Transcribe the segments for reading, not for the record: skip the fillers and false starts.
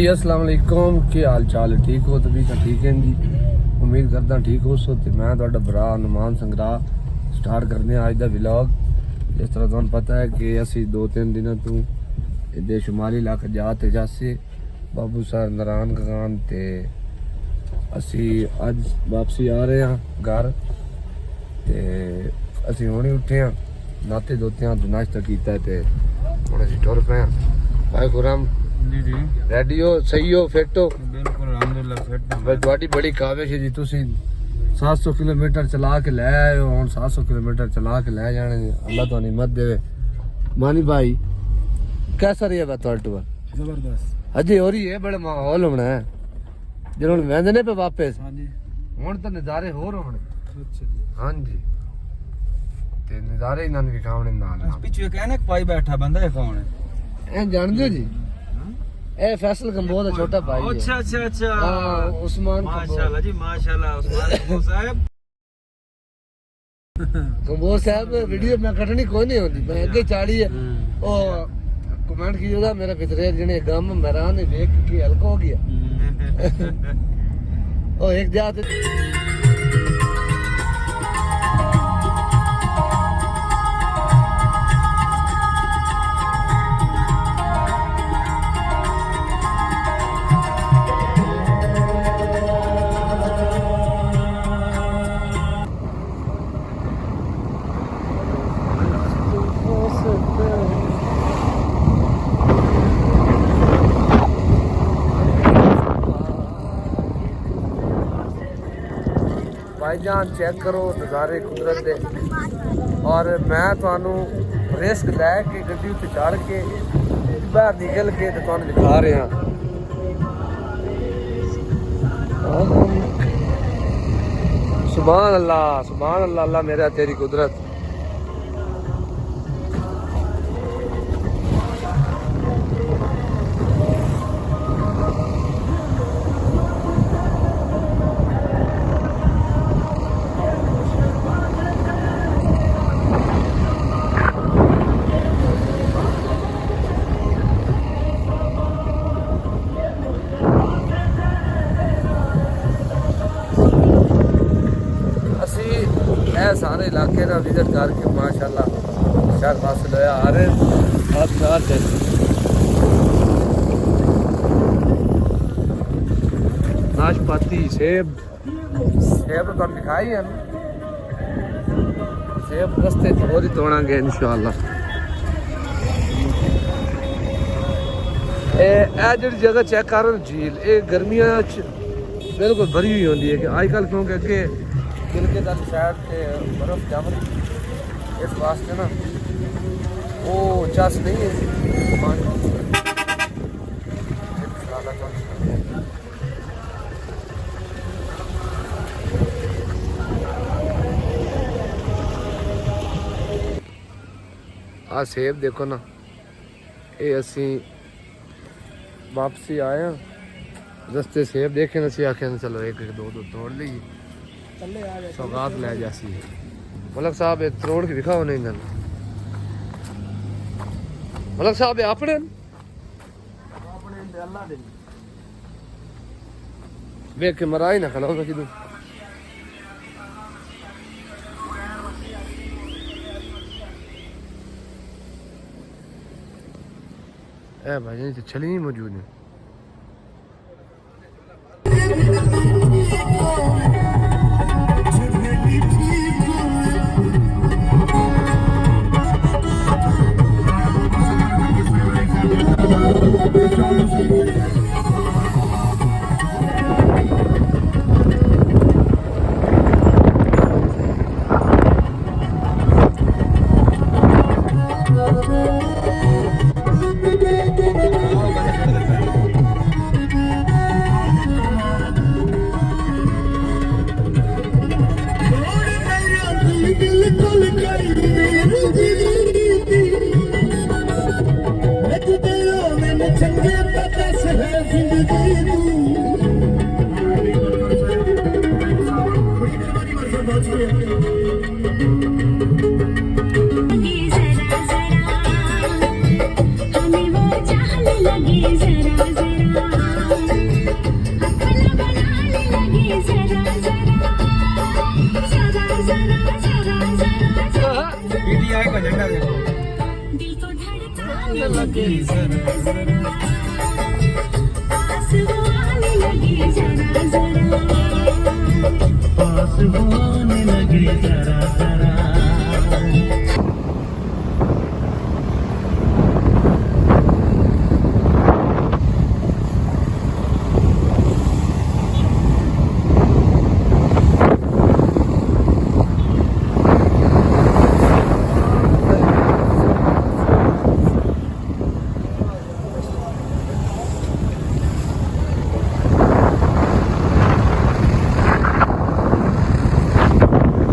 जी अस्सलाम वालेकुम, की हाल चाल है? ठीक हो? तभी का ठीक है जी, उम्मीद करदा ठीक हो सो। तो मैं तुहाडा भरा नुमान संगरा स्टार्ट करने आज दा व्लॉग। जिस तरह तुहानू पता है कि असी 2-3 दिनों तो इधर शुमाली इलाके जाते जासे बाबू सर नारायण खान ते असी अज वापसी आ रहे हैं घर। ते असी हुणे उठे हैं, नाते धोते हैं, नाश्ता किया ते हुण असी टुर पे हैं। भाई खुरम जी जी रेडी हो? सही हो? फिट हो? बिल्कुल अल्हम्दुलिल्लाह फिट भाई थोड़ी बड़ी काविश है जी, तुसी 700 किलोमीटर चला के ले आए हो। हुण 700 किलोमीटर चला के ले जाने, अल्लाह तो हिम्मत देवे। मानी भाई कैसा रही है थोड़ा टूर? जबरदस्त। हजे हो रही है, बड़े माहौल होना है जो हुण वेंदे पे वापस। हाँ जी हुण तो नज़ारे होर होने। अच्छा जी। हाँ जी, ते नज़ारे इन्हां ने विखावणे नाल। पिछे कहने पाई बैठा बंदा है कौन है? ए जानदे हो जी, ए फैसल कंबोज दा छोटा भाई है। अच्छा अच्छा अच्छा हां, उस्मान माशाल्लाह जी माशाल्लाह उस्मान कंबोज साहब। कंबोज साहब वीडियो मैं कटनी कोई नहीं होती, मैं अगे चाड़ी है ओ कमेंट कीजिएगा मेरा पितरे जने गम मैरान ने देख के हल्का हो गया। ओ एक जात भाईजान चेक करो नज़ारे कुदरत दे। और मैं थानू रिस्क लैके गड्डी उत्ते चढ़ के बाहर निकल के ते थानू दिखा रहा। सुभान अल्लाह, अल्लाह मेरा तेरी कुदरत। सारे इलाके का विजिट करके माशाल्लाह शहर हासिल होया। आ रहे नाशपाती सेब तो तुम दिखाई है ना, सेब रस्ते और ही तोड़ांगे इंशाल्लाह। ए जी जगह चेक करो झील, ये गर्मियां बिल्कुल भरी हुई होती है कि आजकल क्योंकि अगे किलके का साइड से बर्फ जम इस वास्ते ना वो चस नहीं है। आ सेब देखो ना, ये असी वापसी आए हैं, रस्ते सेब देखे ना, आखे चलो एक दो तोड़ लीजिए, सौगात ले जासी। मलक साहब एक तरोड़ के दिखाओ नहीं गल। मलक साहब अपने देख के मरा ही ना खड़ा होगा किधर। ए भाई तो छली नहीं मौजूद है। लगे पास होने लगे जरा जरा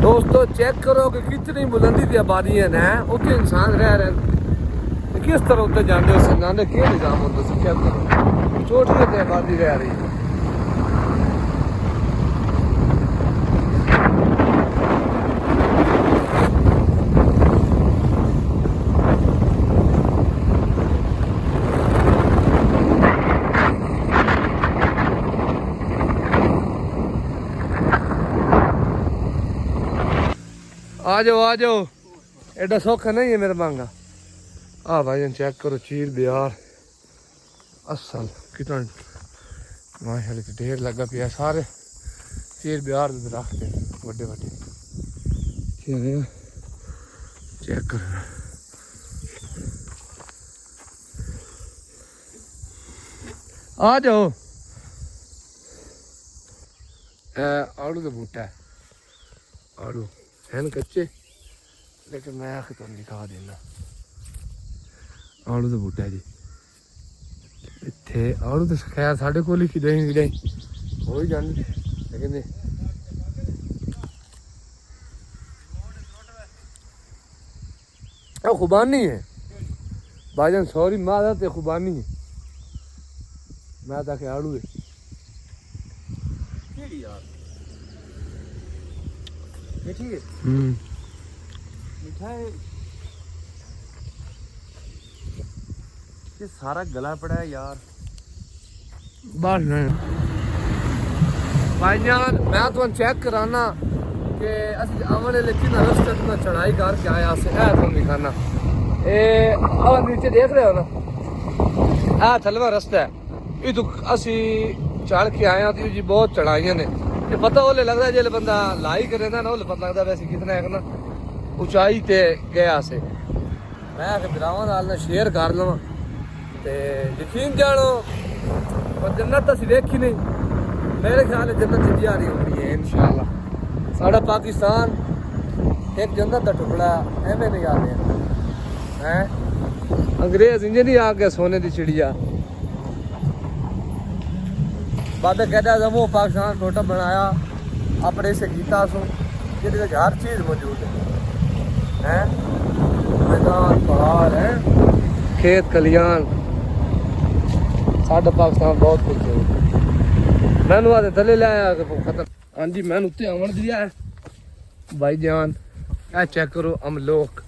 दोस्तों चेक करो कि कितनी बुलंदी की आबादियां ने उत्थे इंसान रह रहे हैं किस तरह उत्ते जाते हो इंसान का क्या निजाम होता है चेक करो चोटियों ते आबादी रह रही है आ जाओ एडा सौखा नहीं है मेरा मांगा आ भाई चेक करो चीर बिहार असल कितना माशाल्लाह ढेर लगा पिया सारे चीर बिहार दरख्त हैं बड़े बड़े चेक करो आ जाओ आड़ू का बूटा है आड़ू हैं कच्चे लेकिन मैं आखिर तो दिखा देना आड़ू का बूटा जी इतने आड़ू तो खैर साढ़े को ही किदाई हो ही जाने लेकिन खुबानी है भाईजान सॉरी मादा ते खुबानी है मैं ताकि आड़ू है ठीक है मिठाई ये सारा गला पड़ा है यार बस नहीं भाईजान मैं तो चेक कराना कि असि आवन लेकिन रास्ते में चढ़ाई करके आया से है तो दिखाना ए और नीचे देख रहे हो ना आ थलवा रास्ता है ये तो असि चढ़ के आया तो जी बहुत चढ़ाइयां ने ये पता ओले लगदा जे बंदा लाई करे ना ओले पता लगदा वैसे कितना है ना ऊंचाई ते गया से मैं कि बिरावां नाल ना शेयर कर लवां ते यकीन जानो पर जन्नत असि देखी नहीं मेरे ख्याल है जन्नत जी आ रही होनी है इंशाल्लाह साडा पाकिस्तान एक जन्नत दा टुकड़ा एवें नहीं आते हैं अंग्रेज इंज नहीं आ गए सोने दी चिड़िया बाबे कहता जमो पाकिस्तान टोटा बनाया अपने से गीता सो जिसके हर चीज़ मौजूद है मैदान पहाड़ है खेत खलियान साडा पाकिस्तान बहुत खूबसूरत मैनू आते थले लाया खतर हाँ जी मैंने उत्ते आवन दिया है भाई जान ए चेक करो अमलोक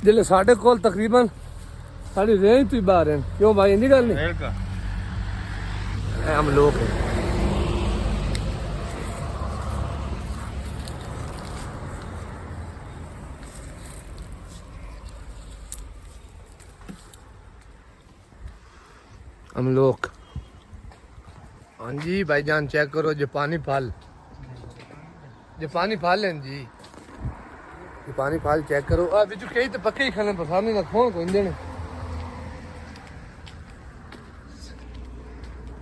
जिले साढ़े कोल तकरीबन साड़ी रेंज तो ही बाहर है क्यों भाई इंदी गल नहीं हम लोग हैं हम लोग हाँ जी भाईजान चेक करो जापानी फल है जी जापानी फल चेक करो आ बिजू कई तो पक्के ही खाने पसंद नहीं खोन को इंजन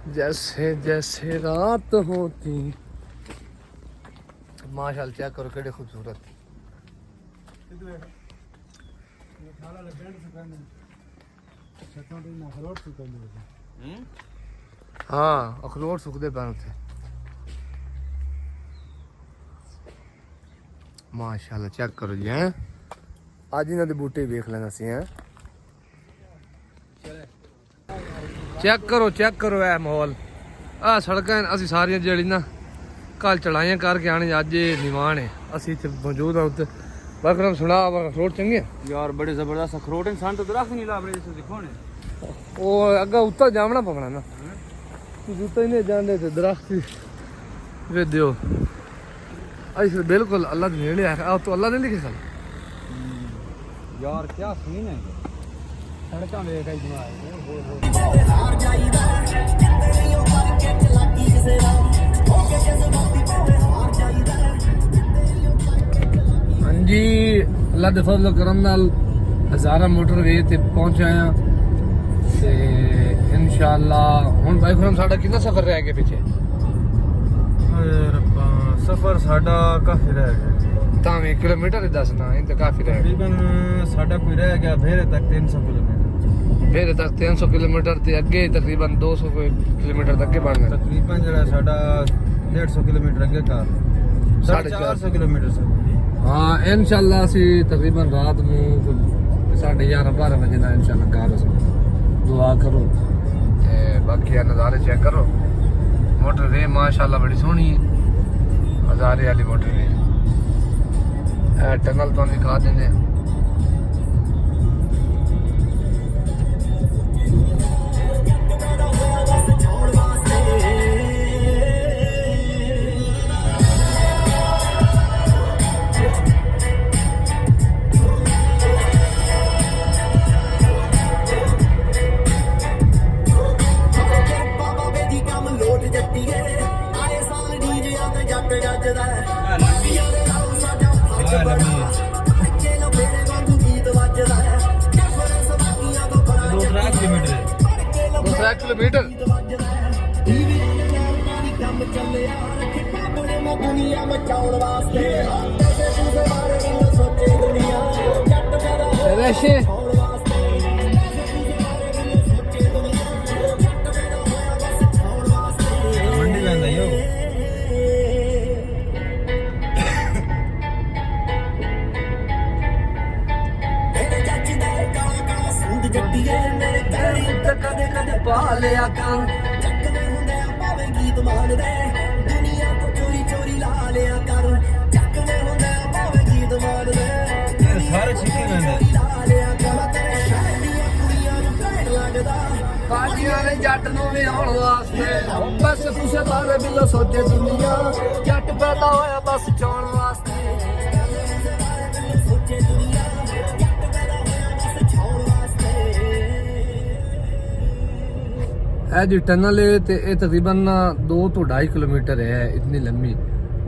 जैसे जैसे रात होती माशाल्लाह चेक करो केड़े खूबसूरत हाँ अखरोट सुखदे पैन उत्थे माशाल्लाह चेक करो जी हैं अज इन्हां दे बूटे वेख लेना सी हैं चेक करो है माहौल आ सड़कें असी सारियां जेड़ी ना कल चढ़ाइयां करके आने अज निवान है असी इत्थे मौजूद हाँ उत्ते बकरम सुना अखरोट चंगे यार बड़े जबरदस्त अखरोट इंसान तो दरख्त नहीं ला बड़े दिखो ने वो अग्गा उत्तर जावना पवना ना उत्ते ही नहीं जाने ते दरख्त वे दियो अस बिल्कुल अल्लाह दे नेड़े आ तो अल्लाह ने लिखे सल यार क्या सीन है ਸੜਕਾਂ ਵੇਖ ਆਈ ਜਮਾ ਹਾਂਜੀ ਅੱਲਾ ਦੇ ਫਜ਼ਲ ਕਰਮ ਨਾਲ ਹਜ਼ਾਰਾ ਮੋਟਰਵੇ ਤੇ ਪਹੁੰਚ ਆਇਆ ਤੇ ਇਨਸ਼ਾਅੱਲਾ ਹੁਣ ਬਾਈ ਖੁਰਮ ਸਾਡਾ ਕਿੰਨਾ ਸਫ਼ਰ ਰਹਿ ਗਿਆ ਪਿੱਛੇ ਓਏ ਰੱਬਾ ਸਫ਼ਰ ਸਾਡਾ ਕਾਫੀ ਰਹਿ ਗਿਆ ਤਾਂ ਵੀ ਕਿਲੋਮੀਟਰ ਹੀ ਦੱਸਣਾ ਇਹ ਤਾਂ ਕਾਫੀ ਰਹਿ ਗਿਆ ਤਕਰੀਬਨ ਸਾਡਾ ਕੋਈ ਰਹਿ ਗਿਆ ਫੇਰ ਤੱਕ 300 ਕਿਲੋਮੀਟਰ ਫਿਰ ਤੱਕ 300 ਕਿਲੋਮੀਟਰ ਤੇ ਅੱਗੇ ਤਕਰੀਬਨ 200 ਕਿਲੋਮੀਟਰ ਤੱਕ ਅੱਗੇ ਬਣਨਾ ਤਕਰੀਬਨ ਜਿਹੜਾ ਸਾਡਾ 150 ਕਿਲੋਮੀਟਰ ਅੱਗੇ ਘਰ 450 ਕਿਲੋਮੀਟਰ ਸਫ਼ਰ ਹਾਂ ਇਨਸ਼ਾਅੱਲਾ ਅਸੀਂ ਤਕਰੀਬਨ ਰਾਤ ਨੂੰ 11:30-12 ਵਜੇ ਦਾ ਇਨਸ਼ਾਅੱਲਾ ਘਰ ਅਸੀਂ ਦੁਆ ਕਰੋ ਤੇ ਬਾਕੀ ਆ ਨਜ਼ਾਰੇ ਚੈੱਕ ਕਰੋ ਮੋਟਰ ਵੇ ਮਾਸ਼ਾਅੱਲਾ ਬੜੀ ਸੋਹਣੀ ਹੈ ਹਜ਼ਾਰੇ ਵਾਲੀ ਮੋਟਰ ਵੇ ਇਹ ਟਨਲ ਤੋਂ ਦਿਖਾ ਦਿੰਦੇ ਆ दूसरा किलोमीटर वैसे ਮੰਡੀ ਜਾਂਦਾ ਯੋ कदे कदे पा लिया कर चकने हुंदे पावे गीत मानदे दुनिया को चोरी चोरी ला लिया कर चकने हुंदे पावे गीत मानदे ਸਾਰੇ ਛਿੱਕੇ ਜਾਂਦੇ ला लिया कर तेरे शहर दी कुड़ियां नु घैंट लगदा बाजियां ने जट नु विआउण वास्ते बस कुसे बारे बिलो सोचे दुनिया जट पैदा होया बस चौण वास्ते सोचे दुनिया ਇਹ ਜੀ ਟਨਲ ਹੈ ਤੇ ਇਹ ਤਕਰੀਬਨ 2 ਤੋਂ 2.5 ਕਿਲੋਮੀਟਰ ਹੈ ਇਤਨੀ ਲੰਮੀ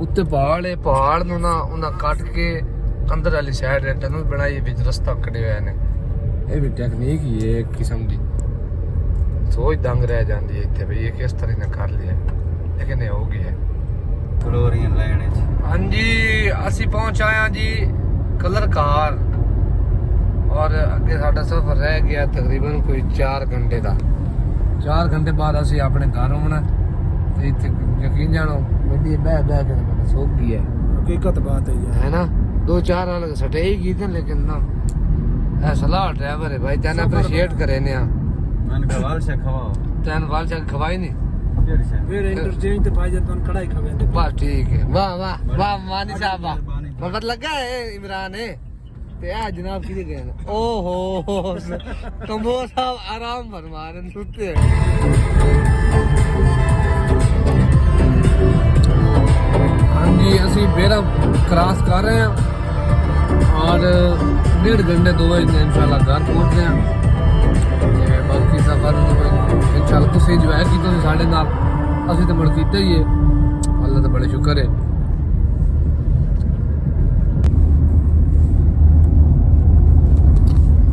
ਉੱਤੇ ਪਹਾੜ ਹੈ ਪਹਾੜ ਨੂੰ ਨਾ ਉਹਨਾਂ ਕੱਟ ਕੇ ਅੰਦਰ ਵਾਲੀ ਸਾਈਡ ਹੈ ਟਨਲ ਬਣਾਈ ਵਿੱਚ ਰਸਤਾ ਕੱਢਿਆ ਹੋਇਆ ਨੇ ਇਹ ਵੀ ਟੈਕਨੀਕ ਹੀ ਹੈ ਇੱਕ ਕਿਸਮ ਦੀ ਸੋਚ ਦੰਗ ਰਹਿ ਜਾਂਦੀ ਹੈ ਇੱਥੇ ਵੀ ਇਹ ਕਿਸ ਤਰ੍ਹਾਂ ਨਾਲ ਕਰ ਲਿਆ ਲੇਕਿਨ ਇਹ ਹੋ ਗਈ ਹੈ ਕਲੋਰੀਆਂ ਲੈਣੇ ਚ ਹਾਂਜੀ ਅਸੀਂ ਪਹੁੰਚ ਆਇਆ ਜੀ ਕਲਰ ਕਾਰ ਔਰ ਅੱਗੇ ਸਾਡਾ ਸਫ਼ਰ ਰਹਿ ਗਿਆ ਤਕਰੀਬਨ ਕੋਈ 4 ਘੰਟੇ ਦਾ 4 ਘੰਟੇ ਬਾਅਦ ਅਸੀਂ ਆਪਣੇ ਘਰ ਆਉਣਾ ਤੇ ਇੱਥੇ ਯਕੀਨ ਜਾਣੋ ਗੱਡੀ ਬਹਿ ਬਹਿ ਕੇ ਮੈਨੂੰ ਸੋਕ ਗਈ ਹੈ ਹਕੀਕਤ ਬਾਤ ਹੈ ना 2-4 अलग सटे ही की थे लेकिन ना सलाह ड्राइवर है भाई तेन अप्रिशिएट करे ने ਮਨ ਕਵਾਲ ਸੇ ਖਵਾਓ तेन वाल चल खवाई नहीं ਕਿਹੜੀ ਸੇ ਫਿਰ ਇੰਟਰਚੇਂਜ ਤੇ ਪਾਈ ਜਾਂਦੇ ਕੜਾਈ ਖਵੇਂਦੇ बस ठीक है वाह वाह वाह मानी साहब वाह मतलब लगा है इमरान है ते आ जनाब की गए ओहो कंबोर साहब आराम फरमा रहे सुते हाँ जी ਅਸੀਂ बेरा क्रॉस कर रहे हैं और 1.5 घंटे 2 बजे इंशाल्लाह घर पहुंच रहे हैं ਤੇ ਬਾਕੀ ਸਫ਼ਰ ਇੰਸ਼ਾਅੱਲਾ ਤੁਸੀਂ ਇੰਜੋਏ ਕੀਤਾ ਤੁਸੀਂ ਸਾਡੇ ਨਾਲ ਅਸੀਂ ਤਾਂ ਮੁੜ ਕੀਤਾ ਹੀ ਹੈ ਅੱਲਾ ਦਾ ਬੜਾ ਸ਼ੁਕਰ ਹੈ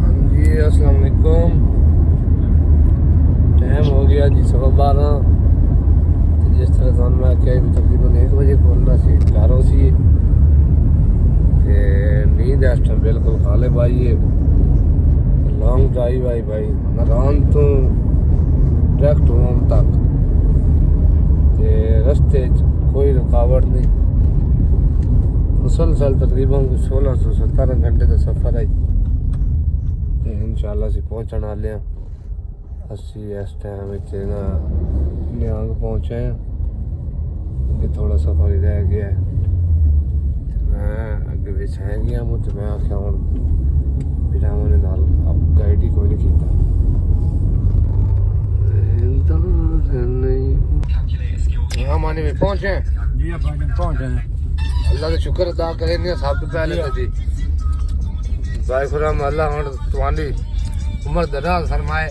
ਹਾਂਜੀ अस्सलाम वालेकुम टाइम हो गया जी 12:15 ਤੇ ਜਿਸ ਤਰ੍ਹਾਂ ਤੁਹਾਨੂੰ ਮੈਂ ਕਿਹਾ ਵੀ ਤਕਰੀਬਨ 1 ਵਜੇ ਖੋਲਣਾ ਸੀ ਘਰੋਂ ਸੀ ਤੇ ਨੀਂਦ ਇਸ ਟਾਈਮ ਬਿਲਕੁਲ ਖਾਲੇ ਪਾਈ ਹੈ लॉन्ग ड्राइव आई भाई नारायण तो डायरेक्ट होम तक ते रस्ते कोई रुकावट नहीं मुसलसल तकरीबन 16-17 घंटे का सफ़र है ते इंशाल्लाह से पहुंचने वाले हैं असी इस टाइम ना नियांग पहुंचे हैं कि थोड़ा सफ़र ही रह गया है मैं अगे बिछा गया मुझे मैं आख्या हूँ पिरामने नाल अब गाइड ही कोई नहीं कीता यहाँ माने में पहुंचे ਜੀ ਆਪਾਂ ਪਹੁੰਚ ਗਏ अल्लाह का शुक्र अदा करें सब तो पहले तो जी भाई खुराम अल्लाह हम तुम्हारी ਉਮਰ ਦਰਾਜ਼ ਫਰਮਾਏ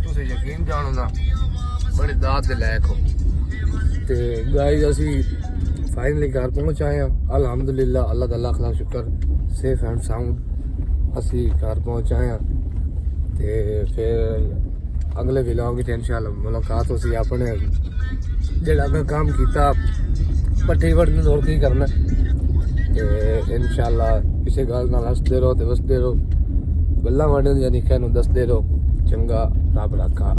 ਤੁਸੀਂ ਯਕੀਨ ਜਾਣੋ ਨਾ ਬੜੇ ਦਾਤ ਦੇ ਲਾਇਕ ਹੋ ਤੇ ਗਾਇਜ਼ ਅਸੀਂ ਫਾਈਨਲੀ ਘਰ ਪਹੁੰਚ ਆਏ ਹਾਂ ਅਲਹਮਦੁਲਿਲਾ ਅੱਲਾਹ ਦਾ ਲੱਖ ਲੱਖ ਸ਼ੁਕਰ ਸੇਫ ਐਂਡ ਸਾਊਂਡ ਅਸੀਂ ਘਰ ਪਹੁੰਚ ਆਏ ਹਾਂ ਤੇ ਫਿਰ ਅਗਲੇ ਵਲੌਗ ਵਿੱਚ ਇਨਸ਼ਾਅੱਲਾ ਮੁਲਾਕਾਤ ਹੋਸੀ ਆਪਣੇ ਜਿਹੜਾ ਮੈਂ ਕੰਮ ਕੀਤਾ ਪੱਠੇ ਵੜਨ ਹੋਰ ਕੀ ਕਰਨਾ ਤੇ ਇਨਸ਼ਾਅੱਲਾ ਕਿਸੇ ਗੱਲ ਨਾਲ ਹੱਸਦੇ ਰਹੋ ਤੇ ਵਸਦੇ ਰਹੋ ਗੱਲਾਂ ਵੜਨ ਦੀਆਂ ਨਿੱਕਿਆਂ ਨੂੰ ਦੱਸਦੇ ਰਹੋ ਚੰਗਾ ਰੱਬ ਰਾਖਾ